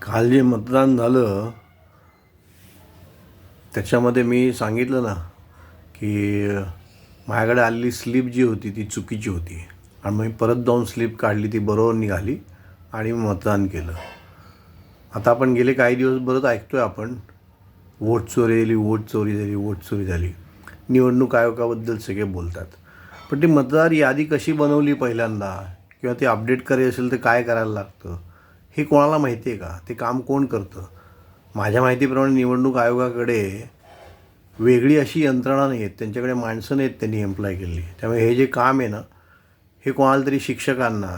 काल जे मतदान झालं त्याच्यामध्ये मी सांगितलं ना की माझ्याकडे आलेली स्लिप जी होती ती चुकीची होती आणि मी परत जाऊन स्लिप काढली, ती बरोबर निघाली आणि मतदान केलं. आता आपण गेले काही दिवस बरंच ऐकतो आहे आपण, वोट चोरी झाली, वोट चोरी झाली, वोट चोरी झाली. निवडणूक आयोगाबद्दल सगळे बोलतात, पण ती मतदार यादी कशी बनवली पहिल्यांदा किंवा ती अपडेट करायची असेल तर काय करायला लागतं हे कोणाला माहिती आहे का? ते काम कोण करतं? माझ्या माहितीप्रमाणे निवडणूक आयोगाकडे वेगळी अशी यंत्रणा नाही आहेत, त्यांच्याकडे माणसं नाहीत त्यांनी एम्प्लॉय केलेली. त्यामुळे हे जे काम आहे ना, हे कोणाला तरी शिक्षकांना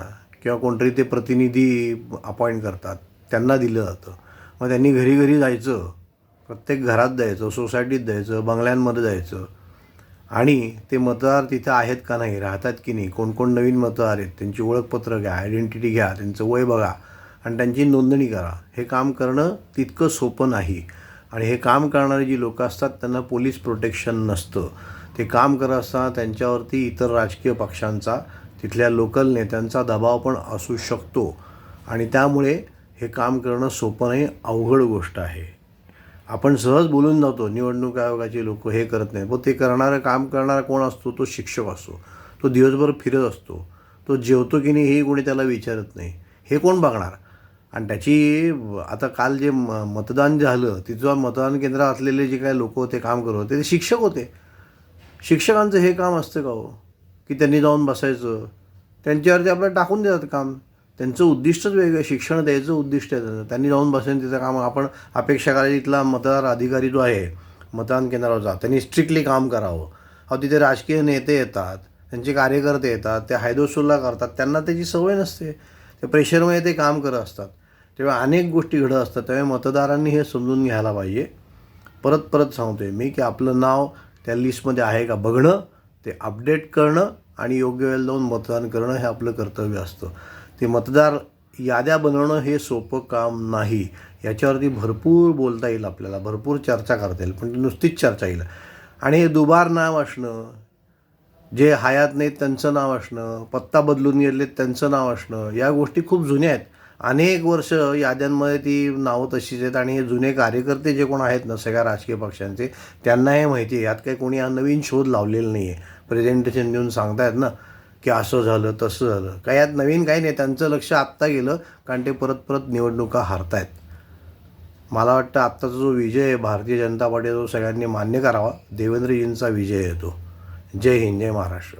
किंवा कोणतरी ते प्रतिनिधी अपॉइंट करतात, त्यांना दिलं जातं. मग त्यांनी घरी घरी जायचं, प्रत्येक घरात जायचं, सोसायटीत जायचं, बंगल्यांमध्ये जायचं आणि ते मतदार तिथं आहेत का नाही, राहतात की नाही, कोण कोण नवीन मतदार आहेत, त्यांची ओळखपत्र घ्या, आयडेंटिटी घ्या, त्यांचं वय बघा आणि त्यांची नोंदणी करा. हे काम करणं तितकं सोपं नाही आणि हे काम करणारी जी लोकं असतात त्यांना पोलीस प्रोटेक्शन नसतं. ते काम करत असताना त्यांच्यावरती इतर राजकीय पक्षांचा, तिथल्या लोकल नेत्यांचा दबाव पण असू शकतो आणि त्यामुळे हे काम करणं सोपं नाही, अवघड गोष्ट आहे. आपण सहज बोलून जातो निवडणूक आयोगाचे लोक हे करत नाही, पण ते करणारं, काम करणारा कोण असतो? तो शिक्षक असतो. तो दिवसभर फिरत असतो, तो जेवतो की नाही हे कोणी त्याला विचारत नाही. हे कोण बघणार? आणि त्याची आता काल जे मतदान झालं तिथं मतदान केंद्रात असलेले जे काही लोक होते, काम करत होते, ते शिक्षक होते. शिक्षकांचं हे काम असतं का हो की त्यांनी जाऊन बसायचं? त्यांच्यावरती आपल्याला टाकून देतात काम. त्यांचं उद्दिष्टच वेगळं, शिक्षण द्यायचं उद्दिष्ट आहे त्यांचं. त्यांनी जाऊन बसेन तिथं काम. आपण अपेक्षा करायची इथला मतदार अधिकारी जो आहे मतदान केंद्रावर जा, त्यांनी स्ट्रिक्टली काम करावं. अहो तिथे राजकीय नेते येतात, त्यांचे कार्यकर्ते येतात, ते हायदोसुल्ला करतात, त्यांना त्याची सवय नसते, त्या प्रेशरमध्ये ते काम करत असतात. तेव्हा अनेक गोष्टी घडत असतात. त्यामुळे मतदारांनी हे समजून घ्यायला पाहिजे. परत परत सांगतो आहे मी की आपलं नाव त्या लिस्टमध्ये आहे का बघणं, ते अपडेट करणं आणि योग्य वेळेला जाऊन मतदान करणं हे आपलं कर्तव्य असतं. ते मतदार याद्या बनवणं हे सोपं काम नाही. याच्यावरती भरपूर बोलता येईल आपल्याला, भरपूर चर्चा करता येईल, पण नुसतीच चर्चा येईल. आणि हे दुबार नाव असणं, जे हयात नाहीत त्यांचं नाव असणं, पत्ता बदलून गेलेत त्यांचं नाव असणं, या गोष्टी खूप जुन्या आहेत. अनेक वर्ष याद्यांमध्ये ती नावं तशीच आहेत आणि हे जुने कार्यकर्ते जे कोण आहेत ना सगळ्या राजकीय पक्षांचे, त्यांना हे माहिती आहे. यात काही कोणी नवीन शोध लावलेला नाही आहे. प्रेझेंटेशन देऊन सांगतायत ना की असं झालं तसं झालं, काय यात नवीन काही नाही. त्यांचं लक्ष आत्ता गेलं कारण ते परत परत निवडणुका हारतायत. मला वाटतं आत्ताचा जो विजय आहे भारतीय जनता पार्टीचा, तो सगळ्यांनी मान्य करावा. देवेंद्रजींचा विजय आहे तो. जय हिंद, जय महाराष्ट्र.